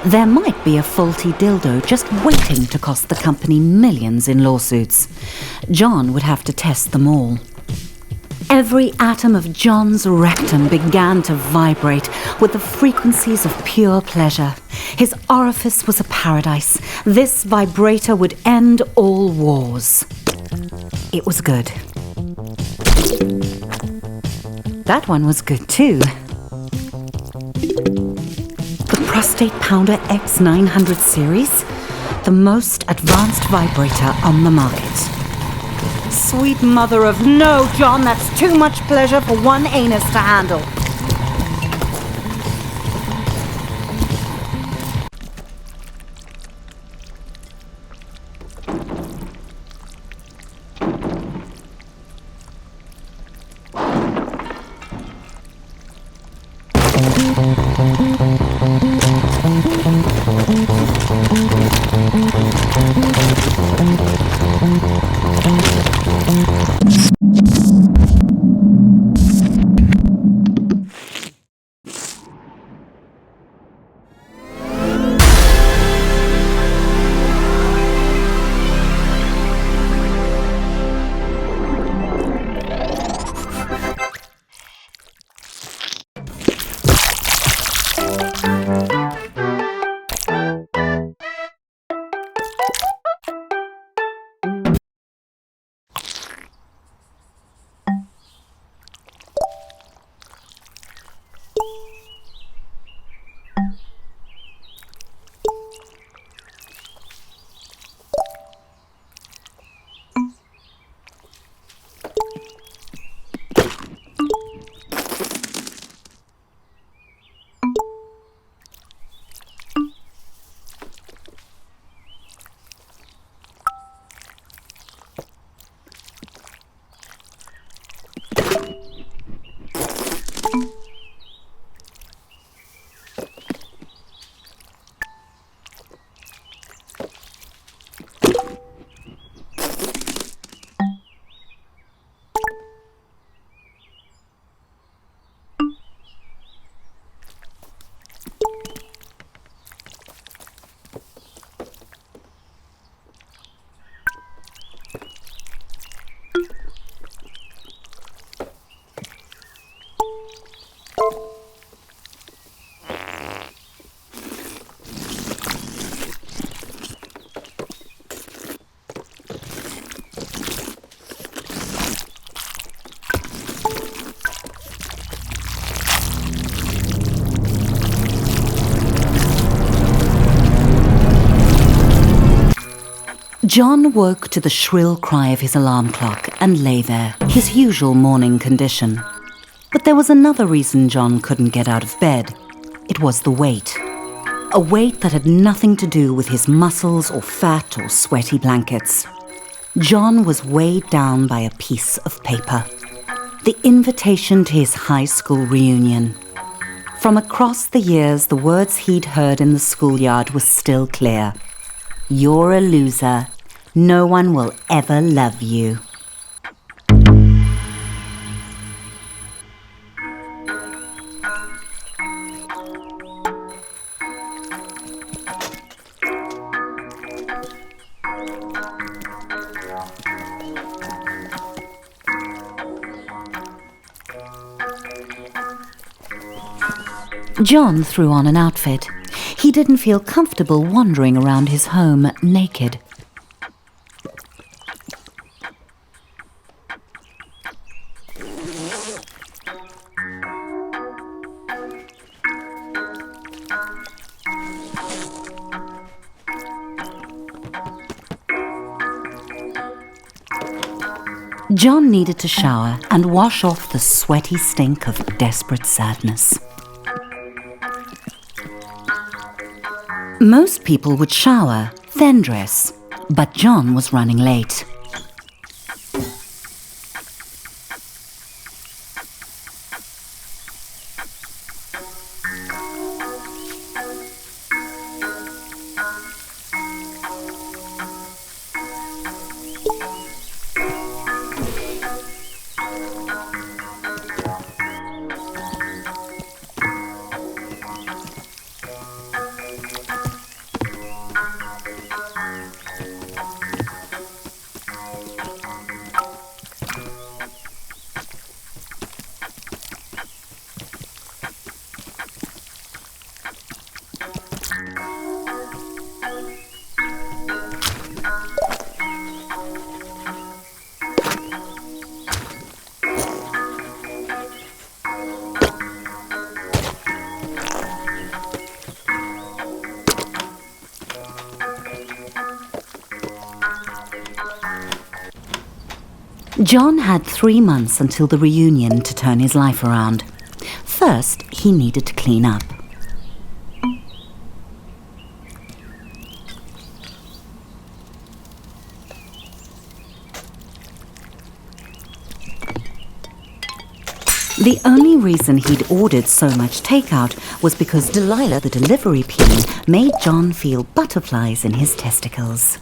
There might be a faulty dildo just waiting to cost the company millions in lawsuits. John would have to test them all. Every atom of John's rectum began to vibrate with the frequencies of pure pleasure. His orifice was a paradise. This vibrator would end all wars. It was good. That one was good too. The Prostate Pounder X900 series, the most advanced vibrator on the market. Sweet mother of no, John, that's too much pleasure for one anus to handle. John woke to the shrill cry of his alarm clock and lay there, his usual morning condition. But there was another reason John couldn't get out of bed. It was the weight. A weight that had nothing to do with his muscles or fat or sweaty blankets. John was weighed down by a piece of paper. The invitation to his high school reunion. From across the years, the words he'd heard in the schoolyard were still clear. You're a loser. No one will ever love you. John threw on an outfit. He didn't feel comfortable wandering around his home naked. John needed to shower and wash off the sweaty stink of desperate sadness. Most people would shower, then dress, but John was running late. John had 3 months until the reunion to turn his life around. First, he needed to clean up. The only reason he'd ordered so much takeout was because Delilah, the delivery peen, made John feel butterflies in his testicles.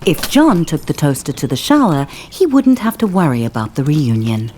If John took the toaster to the shower, he wouldn't have to worry about the reunion.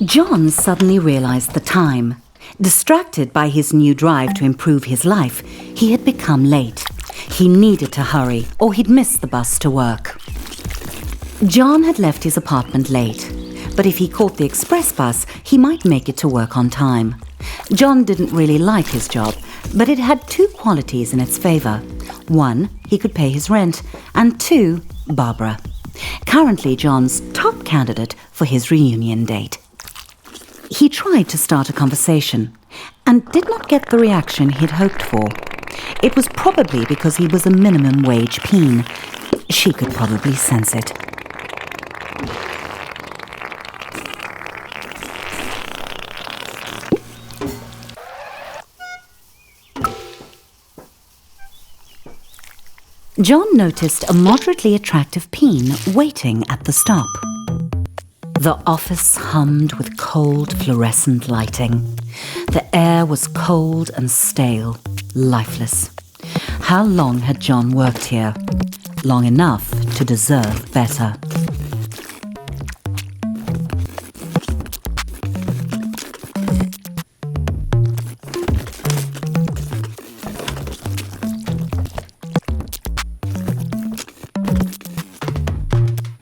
John suddenly realized the time. Distracted by his new drive to improve his life, he had become late. He needed to hurry, or he'd miss the bus to work. John had left his apartment late, but if he caught the express bus, he might make it to work on time. John didn't really like his job, but it had 2 qualities in its favor. 1, he could pay his rent, and 2, Barbara. Currently John's top candidate for his reunion date. He tried to start a conversation, and did not get the reaction he'd hoped for. It was probably because he was a minimum wage peen. She could probably sense it. John noticed a moderately attractive peen waiting at the stop. The office hummed with cold fluorescent lighting. The air was cold and stale, lifeless. How long had John worked here? Long enough to deserve better.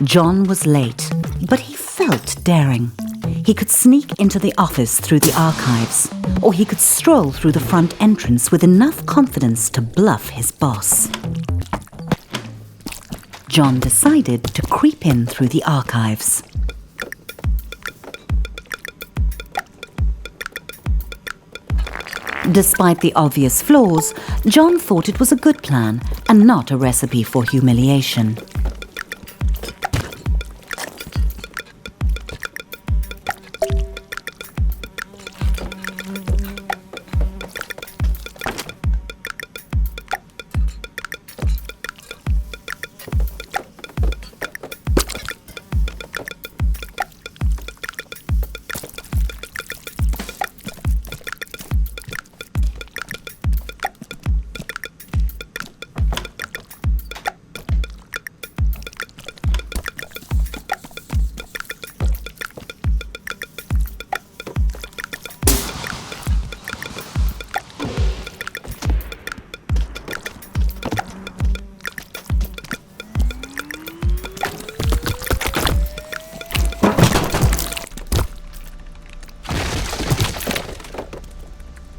John was late, but he felt daring. He could sneak into the office through the archives, or he could stroll through the front entrance with enough confidence to bluff his boss. John decided to creep in through the archives. Despite the obvious flaws, John thought it was a good plan and not a recipe for humiliation.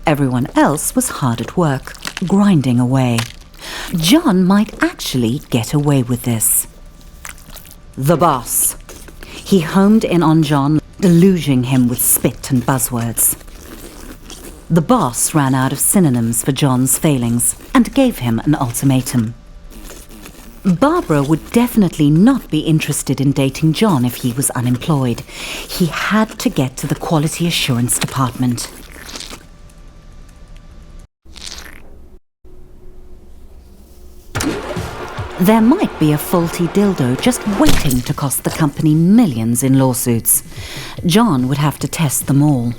Everyone else was hard at work, grinding away. John might actually get away with this. The boss. He homed in on John, deluging him with spit and buzzwords. The boss ran out of synonyms for John's failings and gave him an ultimatum. Barbara would definitely not be interested in dating John if he was unemployed. He had to get to the quality assurance department. There might be a faulty dildo just waiting to cost the company millions in lawsuits. John would have to test them all.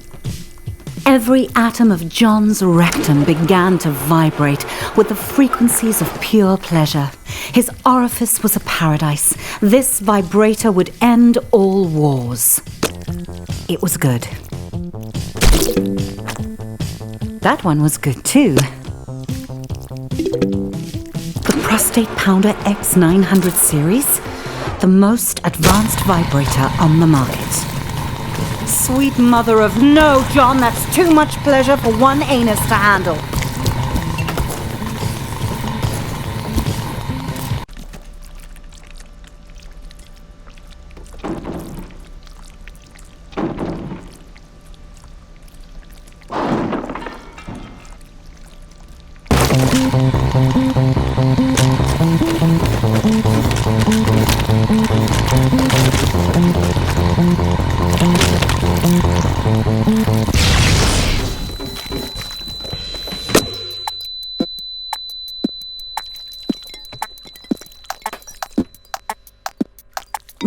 Every atom of John's rectum began to vibrate with the frequencies of pure pleasure. His orifice was a paradise. This vibrator would end all wars. It was good. That one was good too. The Prostate Pounder X900 series, the most advanced vibrator on the market. Sweet mother of no, John, that's too much pleasure for one anus to handle.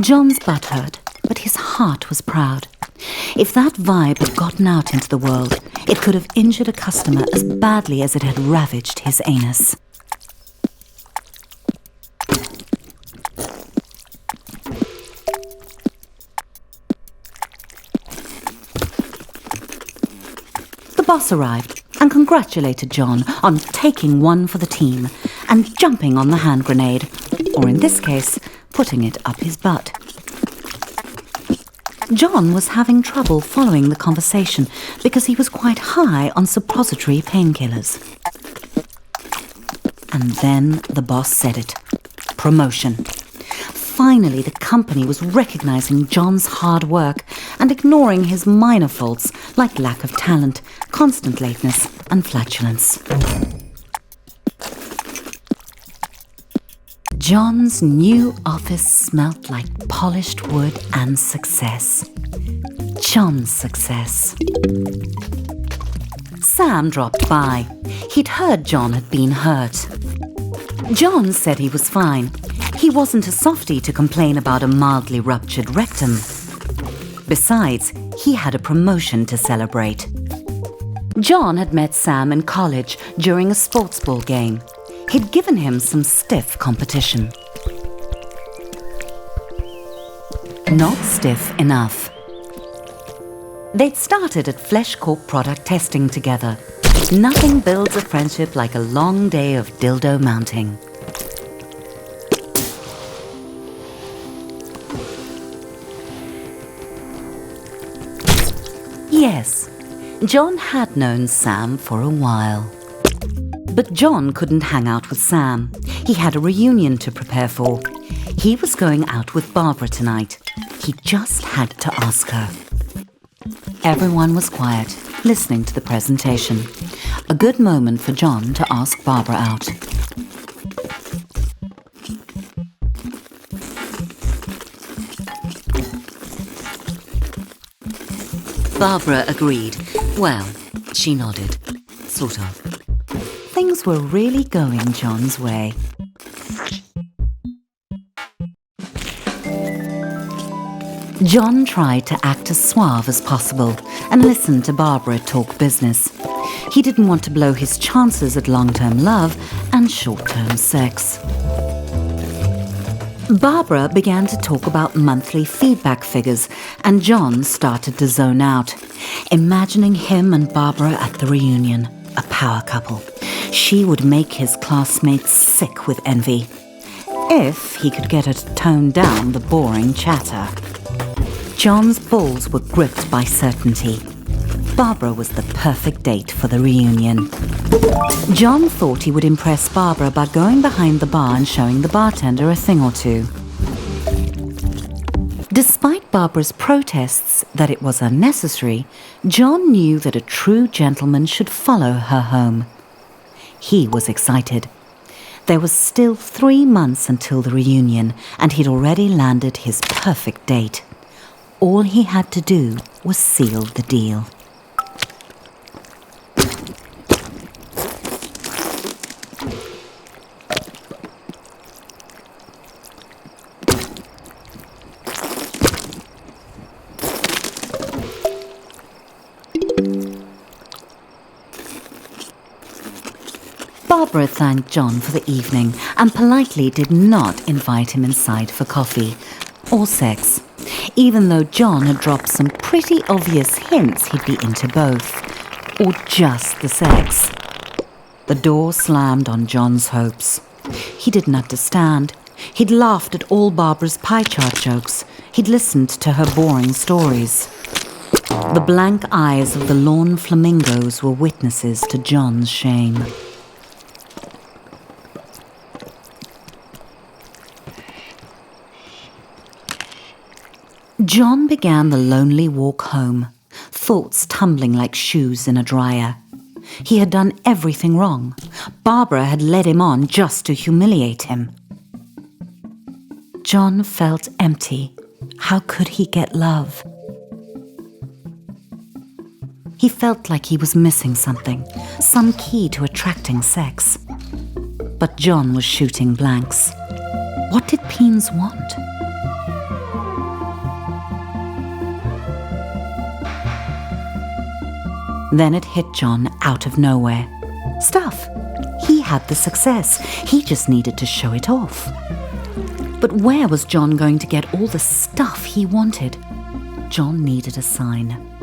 John's butt hurt, but his heart was proud. If that vibe had gotten out into the world, it could have injured a customer as badly as it had ravaged his anus. The boss arrived and congratulated John on taking one for the team and jumping on the hand grenade, or in this case, putting it up his butt. John was having trouble following the conversation because he was quite high on suppository painkillers. And then the boss said it. Promotion. Finally, the company was recognizing John's hard work and ignoring his minor faults like lack of talent, constant lateness, and flatulence. John's new office smelt like polished wood and success. John's success. Sam dropped by. He'd heard John had been hurt. John said he was fine. He wasn't a softie to complain about a mildly ruptured rectum. Besides, he had a promotion to celebrate. John had met Sam in college during a sports ball game. He'd given him some stiff competition. Not stiff enough. They'd started at Flesh Corp product testing together. Nothing builds a friendship like a long day of dildo mounting. Yes, John had known Sam for a while. But John couldn't hang out with Sam. He had a reunion to prepare for. He was going out with Barbara tonight. He just had to ask her. Everyone was quiet, listening to the presentation. A good moment for John to ask Barbara out. Barbara agreed. Well, she nodded. Sort of. Things were really going John's way. John tried to act as suave as possible and listen to Barbara talk business. He didn't want to blow his chances at long-term love and short-term sex. Barbara began to talk about monthly feedback figures, and John started to zone out, imagining him and Barbara at the reunion, a power couple. She would make his classmates sick with envy, if he could get her to tone down the boring chatter. John's balls were gripped by certainty. Barbara was the perfect date for the reunion. John thought he would impress Barbara by going behind the bar and showing the bartender a thing or two. Despite Barbara's protests that it was unnecessary, John knew that a true gentleman should follow her home. He was excited. There was still 3 months until the reunion, and he'd already landed his perfect date. All he had to do was seal the deal. Barbara thanked John for the evening and politely did not invite him inside for coffee or sex, even though John had dropped some pretty obvious hints he'd be into both, or just the sex. The door slammed on John's hopes. He didn't understand. He'd laughed at all Barbara's pie chart jokes. He'd listened to her boring stories. The blank eyes of the lawn flamingos were witnesses to John's shame. John began the lonely walk home, thoughts tumbling like shoes in a dryer. He had done everything wrong. Barbara had led him on just to humiliate him. John felt empty. How could he get love? He felt like he was missing something, some key to attracting sex. But John was shooting blanks. What did Peens want? Then it hit John out of nowhere. Stuff. He had the success. He just needed to show it off. But where was John going to get all the stuff he wanted? John needed a sign.